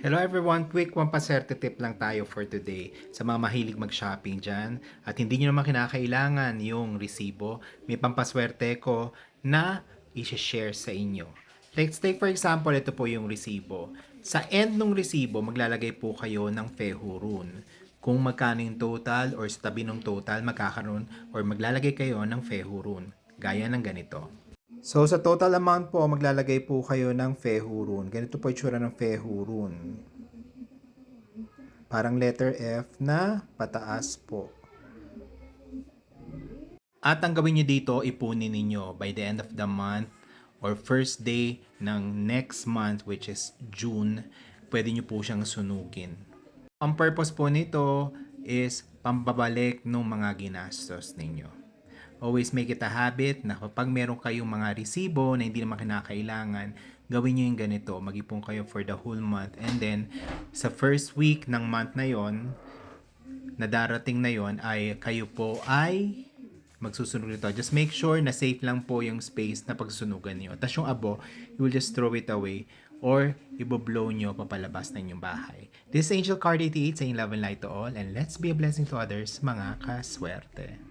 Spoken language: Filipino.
Hello everyone, quick pampaswerte tip lang tayo for today. Sa mga mahilig mag-shopping dyan at hindi nyo naman kinakailangan yung resibo, may pampaswerte ko na i-share sa inyo. Let's take for example, ito po yung resibo. Sa end ng resibo, maglalagay po kayo ng FEHU-RUN. Kung magkano yung total or sa tabi ng total, magkakaroon or maglalagay kayo ng FEHU-RUN. Gaya ng ganito. So, sa total amount po, maglalagay po kayo ng FEHU-RUN. Ganito po itsura ng FEHU-RUN. Parang letter F na pataas po. At ang gawin nyo dito, ipunin ninyo by the end of the month or first day ng next month, which is June, pwede nyo po siyang sunugin. Ang purpose po nito is pambabalik ng mga ginastos ninyo. Always make it a habit na kapag meron kayong mga resibo na hindi naman kinakailangan, gawin nyo yung ganito. Mag-ipon kayo for the whole month. And then, sa first week ng month na yon, na darating na yon, ay kayo po ay magsusunog nito. Just make sure na safe lang po yung space na pagsusunugan nyo. Tapos yung abo, you will just throw it away or iboblow nyo papalabas ng inyong bahay. This is Angel Card 88 saying love and light to all, and let's be a blessing to others, mga kaswerte.